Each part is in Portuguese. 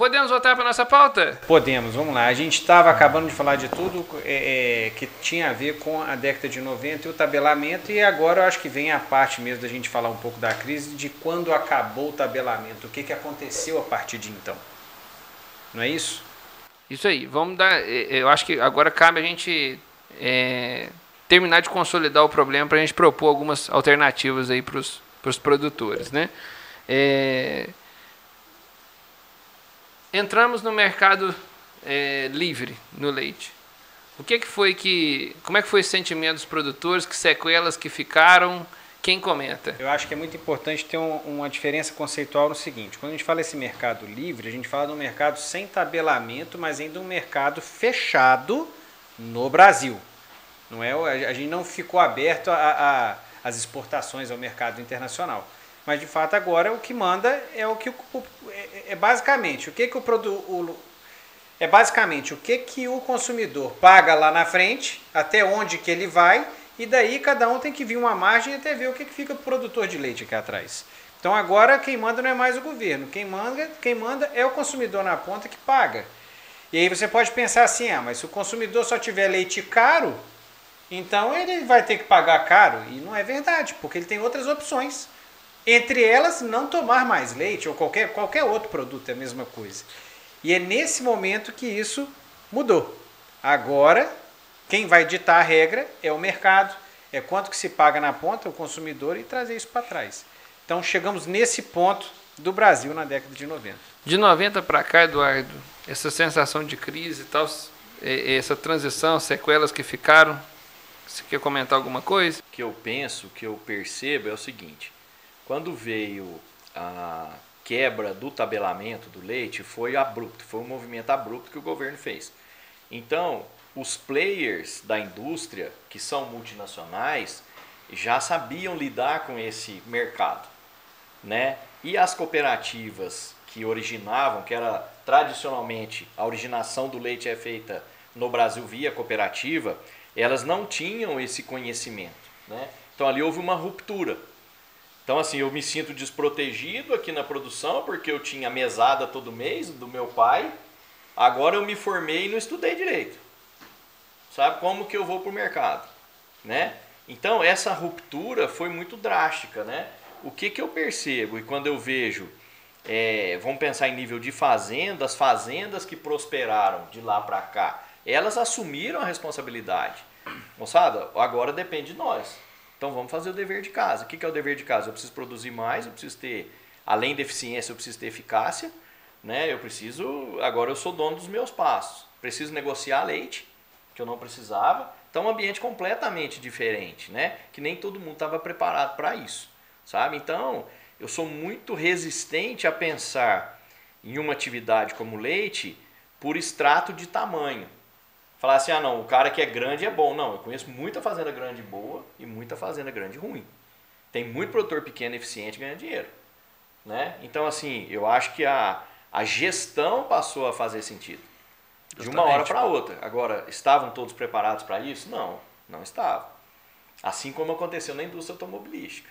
Podemos voltar para nossa pauta? Podemos, vamos lá. A gente estava acabando de falar de tudo que tinha a ver com a década de 90 e o tabelamento, e agora eu acho que vem a parte mesmo da gente falar um pouco da crise, de quando acabou o tabelamento, o que aconteceu a partir de então. Não é isso? Isso aí. Vamos dar. Eu acho que agora cabe a gente terminar de consolidar o problema para a gente propor algumas alternativas aí para os produtores, né? Entramos no mercado livre no leite. Como é que foi esse sentimento dos produtores? Que sequelas que ficaram? Quem comenta? Eu acho que é muito importante ter uma diferença conceitual no seguinte: quando a gente fala esse mercado livre, a gente fala de um mercado sem tabelamento, mas ainda um mercado fechado no Brasil. Não é, a gente não ficou aberto às exportações ao mercado internacional. Mas, de fato, agora o que manda é o que basicamente o que o consumidor paga lá na frente, até onde que ele vai, e daí cada um tem que vir uma margem até ver o que fica para o produtor de leite aqui atrás. Então agora quem manda não é mais o governo, quem manda é o consumidor na ponta que paga. E aí você pode pensar assim, mas se o consumidor só tiver leite caro, então ele vai ter que pagar caro. E não é verdade, porque ele tem outras opções. Entre elas, não tomar mais leite ou qualquer outro produto, é a mesma coisa. E é nesse momento que isso mudou. Agora, quem vai ditar a regra é o mercado, é quanto que se paga na ponta, o consumidor, e trazer isso para trás. Então, chegamos nesse ponto do Brasil na década de 90. De 90 para cá, Eduardo, essa sensação de crise e tal, essa transição, sequelas que ficaram, você quer comentar alguma coisa? O que eu penso, o que eu percebo é o seguinte: quando veio a quebra do tabelamento do leite, foi abrupto, foi um movimento abrupto que o governo fez. Então, os players da indústria, que são multinacionais, já sabiam lidar com esse mercado, né? E as cooperativas que originavam, que era tradicionalmente a originação do leite é feita no Brasil via cooperativa, elas não tinham esse conhecimento, né? Então ali houve uma ruptura. Então assim, eu me sinto desprotegido aqui na produção, porque eu tinha mesada todo mês do meu pai, agora eu me formei e não estudei direito. Sabe como que eu vou para o mercado, né? Então essa ruptura foi muito drástica, né? O que eu percebo, e quando eu vejo, vamos pensar em nível de fazendas, fazendas que prosperaram de lá para cá, elas assumiram a responsabilidade. Moçada, agora depende de nós. Então vamos fazer o dever de casa. O que é o dever de casa? Eu preciso produzir mais, eu preciso ter, além da eficiência, eu preciso ter eficácia, né? Agora eu sou dono dos meus pastos. Preciso negociar leite, que eu não precisava. Então um ambiente completamente diferente, né? Que nem todo mundo estava preparado para isso, sabe? Então eu sou muito resistente a pensar em uma atividade como leite por extrato de tamanho. Falar assim, não, o cara que é grande é bom. Não, eu conheço muita fazenda grande boa e muita fazenda grande ruim. Tem muito produtor pequeno eficiente ganhando dinheiro, né? Então assim, eu acho que a gestão passou a fazer sentido. De uma hora para outra. Agora, estavam todos preparados para isso? Não, não estavam. Assim como aconteceu na indústria automobilística.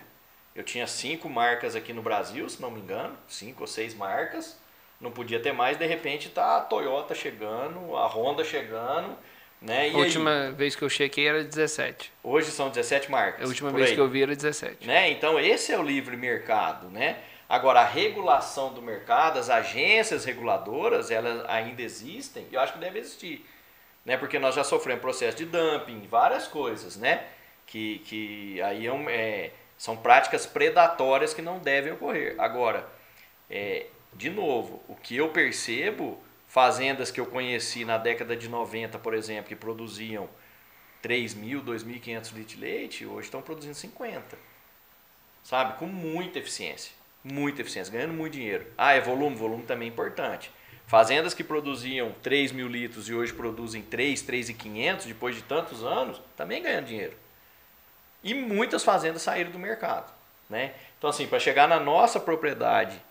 Eu tinha 5 marcas aqui no Brasil, se não me engano, 5 ou 6 marcas. Não podia ter mais, de repente está a Toyota chegando, a Honda chegando, né? A última vez que eu chequei era 17. Hoje são 17 marcas. A última vez que eu vi era 17. Né? Então esse é o livre mercado, né? Agora, a regulação do mercado, as agências reguladoras, elas ainda existem, e eu acho que deve existir, né? Porque nós já sofremos processo de dumping, várias coisas, né? Que aí são práticas predatórias que não devem ocorrer. Agora, de novo, o que eu percebo, fazendas que eu conheci na década de 90, por exemplo, que produziam 3.000, 2.500 litros de leite, hoje estão produzindo 50, sabe? Com muita eficiência. Muita eficiência, ganhando muito dinheiro. É volume? Volume também é importante. Fazendas que produziam 3.000 litros e hoje produzem 3.500 depois de tantos anos, também ganhando dinheiro. E muitas fazendas saíram do mercado, né? Então assim, para chegar na nossa propriedade,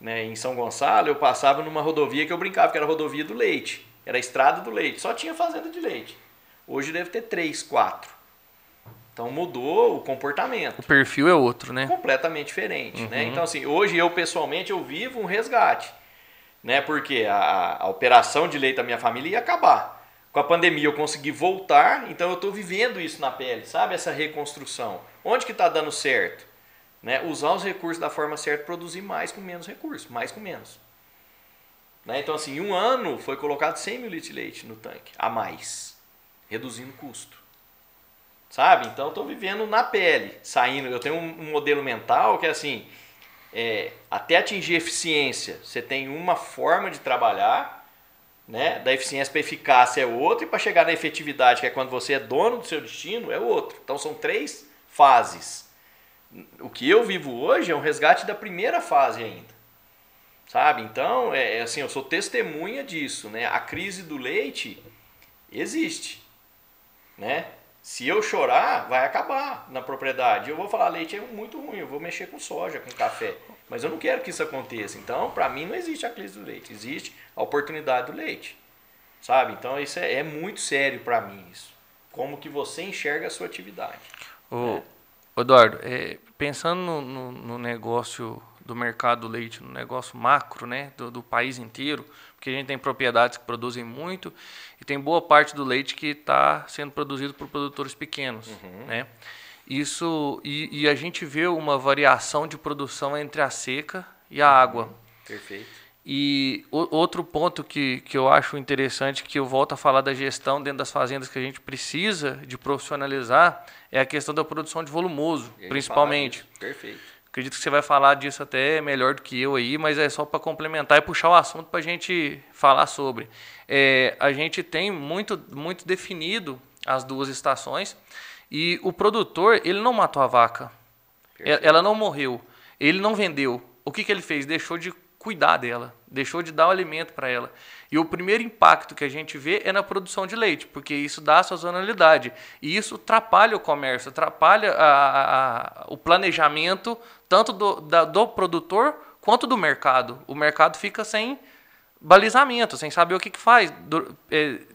né, em São Gonçalo, eu passava numa rodovia que eu brincava que era a rodovia do leite. Era a estrada do leite, só tinha fazenda de leite. Hoje deve ter 3, 4. Então mudou o comportamento. O perfil é outro, né? Completamente diferente, né? Então assim, hoje eu pessoalmente eu vivo um resgate. né? Porque a operação de leite da minha família ia acabar. Com a pandemia eu consegui voltar, então eu estou vivendo isso na pele, sabe? Essa reconstrução. Onde que está dando certo? Né? Usar os recursos da forma certa, produzir mais com menos recursos, mais com menos. Né? Então, assim, em um ano foi colocado 100 mil litros de leite no tanque, a mais, reduzindo o custo. Sabe? Então, eu estou vivendo na pele, saindo. Eu tenho um modelo mental que é assim, até atingir eficiência, você tem uma forma de trabalhar, né? Da eficiência para eficácia é outra, e para chegar na efetividade, que é quando você é dono do seu destino, é outro. Então, são 3 fases. O que eu vivo hoje é um resgate da primeira fase ainda. Sabe? Então, assim, eu sou testemunha disso, né? A crise do leite existe, né? Se eu chorar, vai acabar na propriedade. Eu vou falar, leite é muito ruim, eu vou mexer com soja, com café. Mas eu não quero que isso aconteça. Então, para mim, não existe a crise do leite. Existe a oportunidade do leite. Sabe? Então, isso é muito sério para mim, isso. Como que você enxerga a sua atividade. Né? Eduardo, pensando no negócio do mercado do leite, no negócio macro, né, do país inteiro, porque a gente tem propriedades que produzem muito e tem boa parte do leite que está sendo produzido por produtores pequenos. Né? Isso, e a gente vê uma variação de produção entre a seca e a água. Perfeito. E outro ponto que eu acho interessante, que eu volto a falar da gestão dentro das fazendas que a gente precisa de profissionalizar, é a questão da produção de volumoso, principalmente. Perfeito. Acredito que você vai falar disso até melhor do que eu aí, mas é só para complementar e puxar o assunto para a gente falar sobre. A gente tem muito definido as 2 estações e o produtor, ele não matou a vaca. Ela não morreu, ele não vendeu. O que ele fez? Deixou de cuidar dela, deixou de dar o alimento para ela. E o primeiro impacto que a gente vê é na produção de leite, porque isso dá a sazonalidade. E isso atrapalha o comércio, atrapalha o planejamento tanto do produtor quanto do mercado. O mercado fica sem balizamento, sem saber o que faz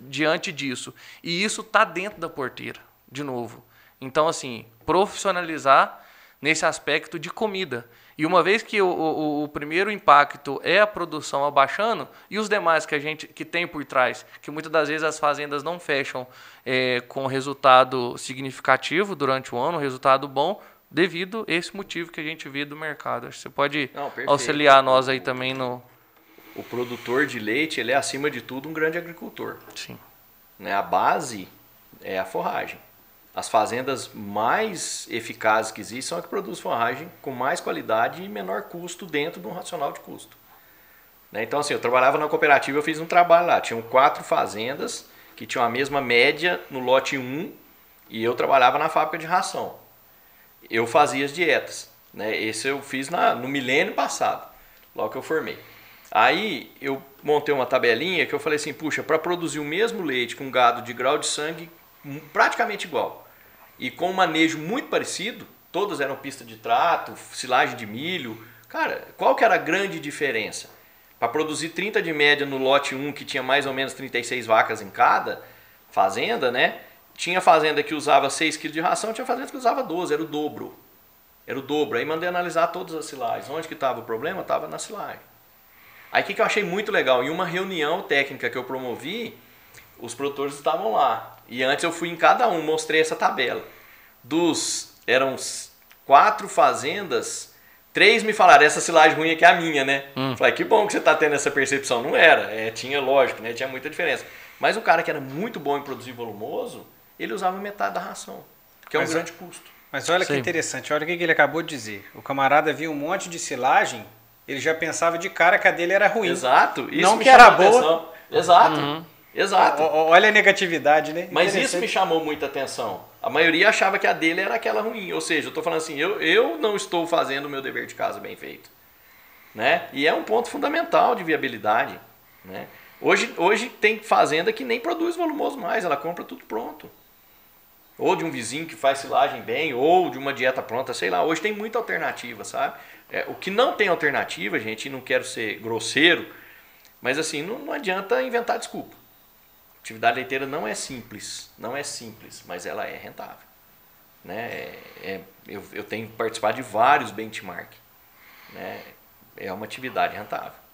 diante disso. E isso está dentro da porteira, de novo. Então, assim, profissionalizar nesse aspecto de comida. E uma vez que o primeiro impacto é a produção abaixando, e os demais que a gente que tem por trás, que muitas das vezes as fazendas não fecham com resultado significativo durante o ano, resultado bom, devido a esse motivo que a gente vê do mercado. Acho que você pode auxiliar nós aí também no... O produtor de leite, ele é acima de tudo um grande agricultor. Sim. Né? A base é a forragem. As fazendas mais eficazes que existem são as que produzem forragem com mais qualidade e menor custo dentro de um racional de custo. Né? Então, assim, eu trabalhava na cooperativa, eu fiz um trabalho lá. Tinham 4 fazendas que tinham a mesma média no lote 1 e eu trabalhava na fábrica de ração. Eu fazia as dietas. Né? Esse eu fiz no milênio passado, logo que eu formei. Aí eu montei uma tabelinha que eu falei assim, puxa, para produzir o mesmo leite com gado de grau de sangue praticamente igual e com um manejo muito parecido, todas eram pista de trato, silagem de milho, cara, qual que era a grande diferença? Para produzir 30 de média no lote 1, que tinha mais ou menos 36 vacas em cada fazenda, né? Tinha fazenda que usava 6 kg de ração, tinha fazenda que usava 12, era o dobro. Era o dobro. Aí mandei analisar todas as silagens. Onde que estava o problema? Estava na silagem. Aí o que eu achei muito legal? Em uma reunião técnica que eu promovi, os produtores estavam lá. E antes eu fui em cada um, mostrei essa tabela. Eram 4 fazendas, 3 me falaram, essa silagem ruim aqui é a minha, né? Falei, que bom que você está tendo essa percepção. Não era, tinha lógico, né? Tinha muita diferença. Mas o cara que era muito bom em produzir volumoso, ele usava metade da ração, que é um grande custo. Mas olha que interessante, olha o que ele acabou de dizer. O camarada viu um monte de silagem, ele já pensava de cara que a dele era ruim. Exato. Isso não me que era chamou boa. atenção. Exato. Exato. Olha a negatividade, né? Mas isso me chamou muita atenção. A maioria achava que a dele era aquela ruim. Ou seja, eu estou falando assim, eu não estou fazendo o meu dever de casa bem feito. Né? E é um ponto fundamental de viabilidade. Né? Hoje tem fazenda que nem produz volumoso mais, ela compra tudo pronto. Ou de um vizinho que faz silagem bem, ou de uma dieta pronta, sei lá. Hoje tem muita alternativa, sabe? O que não tem alternativa, gente, e não quero ser grosseiro, mas assim, não adianta inventar desculpa. Atividade leiteira não é simples, mas ela é rentável. Né? Eu tenho participado de vários benchmark. Né? É uma atividade rentável.